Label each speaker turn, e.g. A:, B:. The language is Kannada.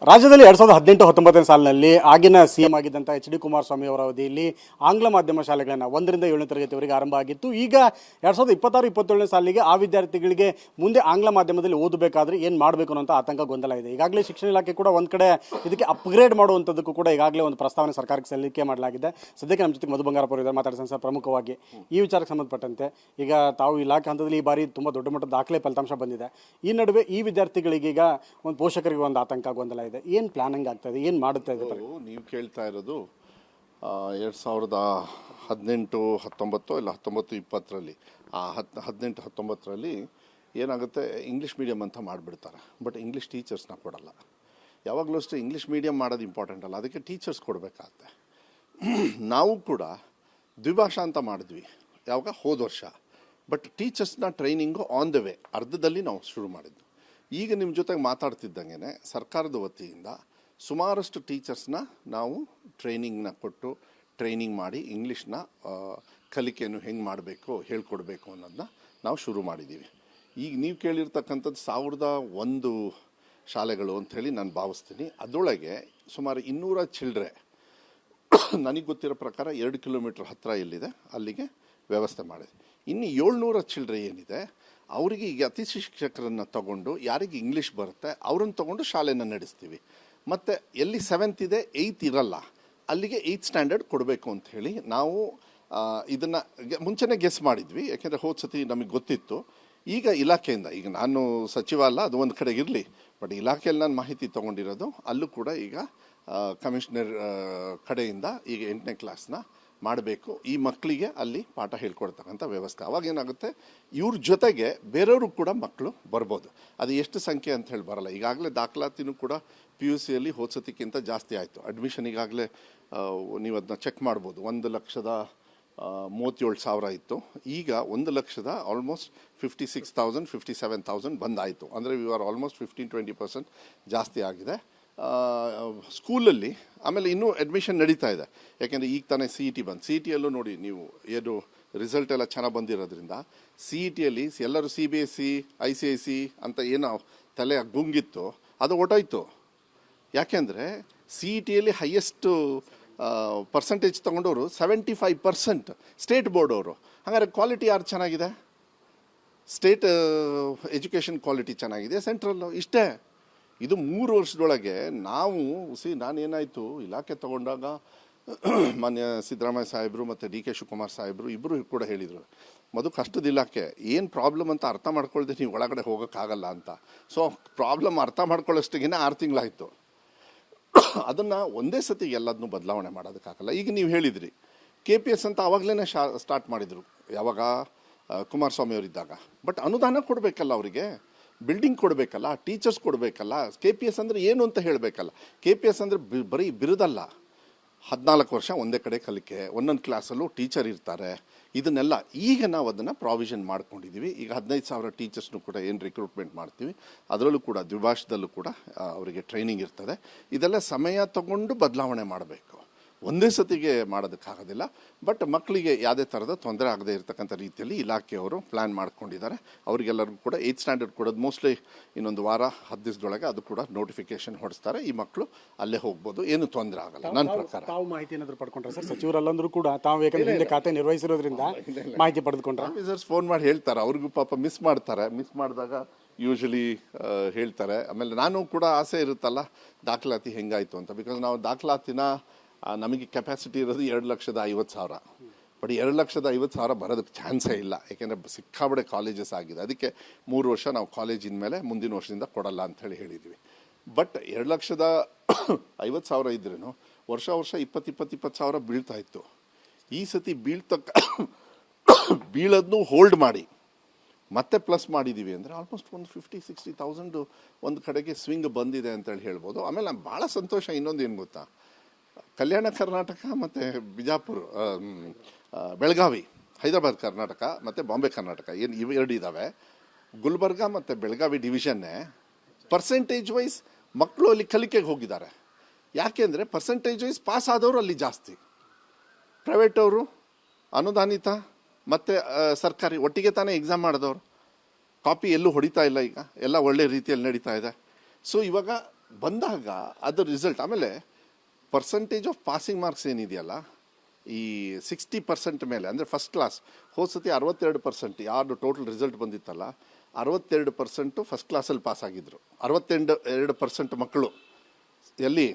A: ರಾಜ್ಯದಲ್ಲಿ 2018-19 ಸಾಲಿನಲ್ಲಿ ಆಗಿನ ಸಿಎಂ ಆಗಿದ್ದಂಥ ಎಚ್.ಡಿ. ಕುಮಾರಸ್ವಾಮಿ ಅವರ ಅವಧಿಯಲ್ಲಿ ಆಂಗ್ಲ ಮಾಧ್ಯಮ ಶಾಲೆಗಳನ್ನು 1ರಿಂದ 7ನೇ ತರಗತಿವರೆಗೆ ಆರಂಭ ಆಗಿತ್ತು. ಈಗ 2026-27ನೇ ಸಾಲಿಗೆ ಆ ವಿದ್ಯಾರ್ಥಿಗಳಿಗೆ ಮುಂದೆ ಆಂಗ್ಲ ಮಾಧ್ಯಮದಲ್ಲಿ ಓದಬೇಕಾದ್ರೆ ಏನು ಮಾಡಬೇಕು ಅನ್ನೋ ಆತಂಕ ಗೊಂದಲ ಇದೆ. ಈಗಾಗಲೇ ಶಿಕ್ಷಣ ಇಲಾಖೆ ಕೂಡ ಒಂದು ಕಡೆ ಇದಕ್ಕೆ ಅಪ್ಗ್ರೇಡ್ ಮಾಡುವಂಥದ್ದಕ್ಕೂ ಕೂಡ ಈಗಾಗಲೇ ಒಂದು ಪ್ರಸ್ತಾವನೆ ಸರ್ಕಾರಕ್ಕೆ ಸಲ್ಲಿಕೆ ಮಾಡಲಾಗಿದೆ. ಸದ್ಯಕ್ಕೆ ನಮ್ಮ ಜೊತೆ ಮಧು ಬಂಗಾರಪ್ಪ ಇದ್ದಾರೆ, ಮಾತಾಡ್ತಾನೆ ಸರ್. ಪ್ರಮುಖವಾಗಿ ಈ ವಿಚಾರಕ್ಕೆ ಸಂಬಂಧಪಟ್ಟಂತೆ ಈಗ ತಾವು ಇಲಾಖೆ ಹಂತದಲ್ಲಿ ಈ ಬಾರಿ ತುಂಬ ದೊಡ್ಡ ಮಟ್ಟದ ದಾಖಲೆ ಫಲಿತಾಂಶ ಬಂದಿದೆ. ಈ ನಡುವೆ ಈ ವಿದ್ಯಾರ್ಥಿಗಳಿಗೆ ಈಗ ಒಂದು ಪೋಷಕರಿಗೆ ಒಂದು ಆತಂಕ ಗೊಂದಲ ಇದೆ. ಏನು ಪ್ಲಾನಿಂಗ್ ಆಗ್ತಾಯಿದೆ, ಏನು ಮಾಡುತ್ತಾ ಇದೆ?
B: ನೀವು ಕೇಳ್ತಾ ಇರೋದು 2018, 19 ಇಲ್ಲ 19, 20ರಲ್ಲಿ 18, 19ರಲ್ಲಿ ಏನಾಗುತ್ತೆ, ಇಂಗ್ಲೀಷ್ ಮೀಡಿಯಮ್ ಅಂತ ಮಾಡಿಬಿಡ್ತಾರೆ. ಬಟ್ ಇಂಗ್ಲೀಷ್ ಟೀಚರ್ಸ್ನ ಕೊಡಲ್ಲ. ಯಾವಾಗಲೂ ಅಷ್ಟೇ ಇಂಗ್ಲೀಷ್ ಮೀಡಿಯಮ್ ಮಾಡೋದು ಇಂಪಾರ್ಟೆಂಟ್ ಅಲ್ಲ, ಅದಕ್ಕೆ ಟೀಚರ್ಸ್ ಕೊಡಬೇಕಾಗತ್ತೆ. ನಾವು ಕೂಡ ದ್ವಿಭಾಷಾ ಅಂತ ಮಾಡಿದ್ವಿ ಯಾವಾಗ, ಹೋದ ವರ್ಷ. ಬಟ್ ಟೀಚರ್ಸ್ನ ಟ್ರೈನಿಂಗು ಆನ್ ದ ವೇ, ಅರ್ಧದಲ್ಲಿ ನಾವು ಶುರು ಮಾಡಿದ್ವಿ. ಈಗ ನಿಮ್ಮ ಜೊತೆಗೆ ಮಾತಾಡ್ತಿದ್ದಂಗೆ ಸರ್ಕಾರದ ವತಿಯಿಂದ ಸುಮಾರಷ್ಟು ಟೀಚರ್ಸ್ನ ನಾವು ಟ್ರೈನಿಂಗ್ನ ಕೊಟ್ಟು ಟ್ರೈನಿಂಗ್ ಮಾಡಿ ಇಂಗ್ಲೀಷ್ನ ಕಲಿಕೆಯನ್ನು ಹೆಂಗೆ ಮಾಡಬೇಕು ಹೇಳ್ಕೊಡ್ಬೇಕು ಅನ್ನೋದನ್ನ ನಾವು ಶುರು ಮಾಡಿದ್ದೀವಿ. ಈಗ ನೀವು ಕೇಳಿರ್ತಕ್ಕಂಥದ್ದು 1001 ಶಾಲೆಗಳು ಅಂಥೇಳಿ ನಾನು ಭಾವಿಸ್ತೀನಿ. ಅದರೊಳಗೆ ಸುಮಾರು 200 ಚಿಲ್ಡ್ರೆ ನನಗೆ ಗೊತ್ತಿರೋ ಪ್ರಕಾರ 2 ಕಿಲೋಮೀಟ್ರ್ ಹತ್ತಿರ ಎಲ್ಲಿದೆ ಅಲ್ಲಿಗೆ ವ್ಯವಸ್ಥೆ ಮಾಡಿದೆ. ಇನ್ನು 700 ಚಿಲ್ಡ್ರೆ ಏನಿದೆ ಅವರಿಗೆ ಈಗ ಅತಿ ಶಿಕ್ಷಕರನ್ನು ತಗೊಂಡು ಯಾರಿಗೆ ಇಂಗ್ಲೀಷ್ ಬರುತ್ತೆ ಅವ್ರನ್ನ ತಗೊಂಡು ಶಾಲೆನ ನಡೆಸ್ತೀವಿ. ಮತ್ತು ಎಲ್ಲಿ 7th ಇದೆ 8th ಇರಲ್ಲ ಅಲ್ಲಿಗೆ 8th ಸ್ಟ್ಯಾಂಡರ್ಡ್ ಕೊಡಬೇಕು ಅಂತ ಹೇಳಿ ನಾವು ಇದನ್ನು ಮುಂಚೆನೇ ಗೆಸ್ ಮಾಡಿದ್ವಿ. ಯಾಕೆಂದರೆ ಹೋದ ಸತಿ ನಮಗೆ ಗೊತ್ತಿತ್ತು. ಈಗ ಇಲಾಖೆಯಿಂದ, ಈಗ ನಾನು ಸಚಿವ ಅಲ್ಲ, ಅದು ಒಂದು ಕಡೆಗೆ ಇರಲಿ, ಬಟ್ ಇಲಾಖೆಯಲ್ಲಿ ನಾನು ಮಾಹಿತಿ ತೊಗೊಂಡಿರೋದು ಅಲ್ಲೂ ಕೂಡ ಈಗ ಕಮಿಷನರ್ ಕಡೆಯಿಂದ ಈಗ 8ನೇ ಕ್ಲಾಸ್ನ ಮಾಡಬೇಕು, ಈ ಮಕ್ಕಳಿಗೆ ಅಲ್ಲಿ ಪಾಠ ಹೇಳ್ಕೊಡ್ತಕ್ಕಂಥ ವ್ಯವಸ್ಥೆ. ಅವಾಗ ಏನಾಗುತ್ತೆ, ಇವ್ರ ಜೊತೆಗೆ ಬೇರೆಯವರು ಕೂಡ ಮಕ್ಕಳು ಬರ್ಬೋದು. ಅದು ಎಷ್ಟು ಸಂಖ್ಯೆ ಅಂತ ಹೇಳಿ ಬರಲ್ಲ. ಈಗಾಗಲೇ ದಾಖಲಾತಿನೂ ಕೂಡ PUCಯಲ್ಲಿ ಹೋದ್ಸತಿಕ್ಕಿಂತ ಜಾಸ್ತಿ ಆಯಿತು. ಅಡ್ಮಿಷನ್ ಈಗಾಗಲೇ ನೀವು ಅದನ್ನ ಚೆಕ್ ಮಾಡ್ಬೋದು. 1,37,000 ಇತ್ತು, ಈಗ 1,00,000 ಆಲ್ಮೋಸ್ಟ್ 56,000 57,000 ಬಂದಾಯಿತು. ಅಂದರೆ ವಿ ಆರ್ ಆಲ್ಮೋಸ್ಟ್ 15-20% ಜಾಸ್ತಿ ಆಗಿದೆ ಸ್ಕೂಲಲ್ಲಿ. ಆಮೇಲೆ ಇನ್ನೂ ಅಡ್ಮಿಷನ್ ನಡೀತಾ ಇದೆ. ಯಾಕೆಂದರೆ ಈಗ ತಾನೇ CET ಬಂದು, CETಯಲ್ಲೂ ನೋಡಿ ನೀವು ಏನು ರಿಸಲ್ಟ್ ಎಲ್ಲ ಚೆನ್ನಾಗಿ ಬಂದಿರೋದ್ರಿಂದ CETಯಲ್ಲಿ ಎಲ್ಲರೂ CBSE ICIC ಅಂತ ಏನೋ ತಲೆ ಗುಂಗಿತ್ತು, ಅದು ಹೊಟ್ಟೋಯ್ತು. ಯಾಕೆಂದರೆ CETಯಲ್ಲಿ ಹೈಯೆಸ್ಟ್ ಪರ್ಸೆಂಟೇಜ್ ತೊಗೊಂಡವರು 75% ಸ್ಟೇಟ್ ಬೋರ್ಡ್ ಅವರು. ಹಾಗಾದ್ರೆ ಕ್ವಾಲಿಟಿ ಯಾರು ಚೆನ್ನಾಗಿದೆ? ಸ್ಟೇಟ್ ಎಜುಕೇಷನ್ ಕ್ವಾಲಿಟಿ ಚೆನ್ನಾಗಿದೆ, ಸೆಂಟ್ರಲ್ಲು ಇಷ್ಟೇ. ಇದು 3 ವರ್ಷದೊಳಗೆ ನಾವು ನಾನೇನಾಯಿತು ಇಲಾಖೆ ತಗೊಂಡಾಗ ಮಾನ್ಯ ಸಿದ್ದರಾಮಯ್ಯ ಸಾಹೇಬರು ಮತ್ತು DK ಶಿವಕುಮಾರ್ ಸಾಹೇಬರು ಇಬ್ಬರು ಕೂಡ ಹೇಳಿದರು, ಮದು ಕಷ್ಟದ ಇಲಾಖೆ, ಏನು ಪ್ರಾಬ್ಲಮ್ ಅಂತ ಅರ್ಥ ಮಾಡ್ಕೊಳ್ದೆ ನೀವು ಒಳಗಡೆ ಹೋಗೋಕ್ಕಾಗಲ್ಲ ಅಂತ. ಸೊ ಪ್ರಾಬ್ಲಮ್ ಅರ್ಥ ಮಾಡ್ಕೊಳ್ಳೋಷ್ಟಿಗೆ 6 ತಿಂಗಳಾಯಿತು. ಅದನ್ನು ಒಂದೇ ಸತಿ ಎಲ್ಲದನ್ನೂ ಬದಲಾವಣೆ ಮಾಡೋದಕ್ಕಾಗಲ್ಲ. ಈಗ ನೀವು ಹೇಳಿದ್ರಿ KPS ಅಂತ ಆವಾಗಲೇ ಸ್ಟಾರ್ಟ್ ಮಾಡಿದರು, ಯಾವಾಗ ಕುಮಾರಸ್ವಾಮಿ ಅವರಿದ್ದಾಗ. ಬಟ್ ಅನುದಾನ ಕೊಡಬೇಕಲ್ಲ, ಅವರಿಗೆ ಬಿಲ್ಡಿಂಗ್ ಕೊಡಬೇಕಲ್ಲ, ಟೀಚರ್ಸ್ ಕೊಡಬೇಕಲ್ಲ. KPS ಅಂದರೆ ಏನು ಅಂತ ಹೇಳಬೇಕಲ್ಲ. KPS ಅಂದರೆ ಬರೀ ಬಿರುದಲ್ಲ, 14 ವರ್ಷ ಒಂದೇ ಕಡೆ ಕಲಿಕೆ, ಒಂದೊಂದು ಕ್ಲಾಸಲ್ಲೂ ಟೀಚರ್ ಇರ್ತಾರೆ. ಇದನ್ನೆಲ್ಲ ಈಗ ನಾವು ಅದನ್ನು ಪ್ರಾವಿಷನ್ ಮಾಡ್ಕೊಂಡಿದ್ದೀವಿ. ಈಗ 15,000 ಟೀಚರ್ಸ್ನು ಕೂಡ ಏನು ರಿಕ್ರೂಟ್ಮೆಂಟ್ ಮಾಡ್ತೀವಿ, ಅದರಲ್ಲೂ ಕೂಡ ದ್ವಿಭಾಷೆದಲ್ಲೂ ಕೂಡ ಅವರಿಗೆ ಟ್ರೈನಿಂಗ್ ಇರ್ತದೆ. ಇದೆಲ್ಲ ಸಮಯ ತಗೊಂಡು ಬದಲಾವಣೆ ಮಾಡಬೇಕು, ಒಂದೇ ಸತಿಗೆ ಮಾಡೋದಕ್ಕಾಗೋದಿಲ್ಲ. ಬಟ್ ಮಕ್ಕಳಿಗೆ ಯಾವುದೇ ಥರದ ತೊಂದರೆ ಆಗದೆ ಇರತಕ್ಕಂಥ ರೀತಿಯಲ್ಲಿ ಇಲಾಖೆಯವರು ಪ್ಲ್ಯಾನ್ ಮಾಡ್ಕೊಂಡಿದ್ದಾರೆ. ಅವರಿಗೆಲ್ಲರಿಗೂ ಕೂಡ 8th ಸ್ಟ್ಯಾಂಡರ್ಡ್ ಕೊಡೋದು ಮೋಸ್ಟ್ಲಿ ಇನ್ನೊಂದು ವಾರ 10 ದಿವಸದೊಳಗೆ ಅದು ಕೂಡ ನೋಟಿಫಿಕೇಶನ್ ಹೊಡಿಸ್ತಾರೆ. ಈ ಮಕ್ಕಳು ಅಲ್ಲೇ ಹೋಗ್ಬೋದು, ಏನು ತೊಂದರೆ ಆಗಲ್ಲ ನನ್ನ ಪ್ರಕಾರ.
A: ತಾವು ಮಾಹಿತಿ ಏನಾದರೂ ಪಡ್ಕೊಂಡ್ರೆ ಸರ್? ಸಚಿವರಲ್ಲಂದ್ರೂ ಕೂಡ ತಾವು ಯಾಕಂದ್ರೆ ಖಾತೆ ನಿರ್ವಹಿಸಿರೋದ್ರಿಂದ ಮಾಹಿತಿ ಪಡೆದುಕೊಂಡ್ರೆ
B: ಆಫೀಸರ್ಸ್ ಫೋನ್ ಮಾಡಿ ಹೇಳ್ತಾರೆ, ಅವ್ರಿಗೂ ಪಾಪ ಮಿಸ್ ಮಾಡ್ತಾರೆ. ಮಿಸ್ ಮಾಡಿದಾಗ ಯೂಶಲಿ ಹೇಳ್ತಾರೆ. ಆಮೇಲೆ ನಾನು ಕೂಡ ಆಸೆ ಇರುತ್ತಲ್ಲ ದಾಖಲಾತಿ ಹೆಂಗಾಯಿತು ಅಂತ. ಬಿಕಾಸ್ ನಾವು ದಾಖಲಾತಿನ ನಮಗೆ ಕೆಪಾಸಿಟಿ ಇರೋದು 2,50,000. ಬಟ್ 2,50,000 ಬರೋದಕ್ಕೆ ಚಾನ್ಸೇ ಇಲ್ಲ. ಯಾಕೆಂದರೆ ಸಿಕ್ಕಾಬಡೆ ಕಾಲೇಜಸ್ ಆಗಿದೆ. ಅದಕ್ಕೆ 3 ವರ್ಷ ನಾವು ಕಾಲೇಜಿನ ಮೇಲೆ ಮುಂದಿನ ವರ್ಷದಿಂದ ಕೊಡಲ್ಲ ಅಂಥೇಳಿ ಹೇಳಿದ್ವಿ. ಬಟ್ 2,50,000 ಇದ್ರೂ ವರ್ಷ 20,000 ಬೀಳ್ತಾ ಇತ್ತು. ಈ ಸತಿ ಬೀಳೋದನ್ನು ಹೋಲ್ಡ್ ಮಾಡಿ ಮತ್ತೆ ಪ್ಲಸ್ ಮಾಡಿದ್ದೀವಿ ಅಂದರೆ ಆಲ್ಮೋಸ್ಟ್ ಒಂದು 50,000-60,000 ಒಂದು ಕಡೆಗೆ ಸ್ವಿಂಗ್ ಬಂದಿದೆ ಅಂತೇಳಿ ಹೇಳ್ಬೋದು. ಆಮೇಲೆ ನಾನು ಭಾಳ ಸಂತೋಷ ಇನ್ನೊಂದು ಏನು ಗೊತ್ತಾ, ಕಲ್ಯಾಣ ಕರ್ನಾಟಕ ಮತ್ತು ಬಿಜಾಪುರ, ಬೆಳಗಾವಿ, ಹೈದರಾಬಾದ್ ಕರ್ನಾಟಕ ಮತ್ತು ಬಾಂಬೆ ಕರ್ನಾಟಕ ಏನು ಇವೆರಡು ಇದ್ದಾವೆ. ಗುಲ್ಬರ್ಗ ಮತ್ತು ಬೆಳಗಾವಿ ಡಿವಿಷನ್ನೇ ಪರ್ಸೆಂಟೇಜ್ ವೈಸ್ ಮಕ್ಕಳು ಅಲ್ಲಿ ಕಲಿಕೆಗೆ ಹೋಗಿದ್ದಾರೆ. ಯಾಕೆಂದರೆ ಪರ್ಸೆಂಟೇಜ್ ವೈಸ್ ಪಾಸ್ ಆದವರು ಅಲ್ಲಿ ಜಾಸ್ತಿ. ಪ್ರೈವೇಟ್ ಅವರು, ಅನುದಾನಿತ ಮತ್ತು ಸರ್ಕಾರಿ ಒಟ್ಟಿಗೆ ತಾನೇ ಎಕ್ಸಾಮ್ ಮಾಡಿದವರು. ಕಾಪಿ ಎಲ್ಲೂ ಹೊಡಿತಾ ಇಲ್ಲ, ಈಗ ಎಲ್ಲ ಒಳ್ಳೆ ರೀತಿಯಲ್ಲಿ ನಡೀತಾ ಇದೆ. ಸೊ ಇವಾಗ ಬಂದಾಗ ಅದರ ರಿಸಲ್ಟ್ ಆಮೇಲೆ ಪರ್ಸೆಂಟೇಜ್ ಆಫ್ ಪಾಸಿಂಗ್ ಮಾರ್ಕ್ಸ್ ಏನಿದೆಯಲ್ಲ ಈ 60% ಮೇಲೆ ಅಂದರೆ ಫಸ್ಟ್ ಕ್ಲಾಸ್ ಹೋದ ಸತಿ 62% ಯಾರು ಟೋಟಲ್ ರಿಸಲ್ಟ್ ಬಂದಿತ್ತಲ್ಲ 62% ಫಸ್ಟ್ ಕ್ಲಾಸಲ್ಲಿ ಪಾಸ್ ಆಗಿದ್ರು. 62% ಮಕ್ಕಳು ಎಲ್ಲಿ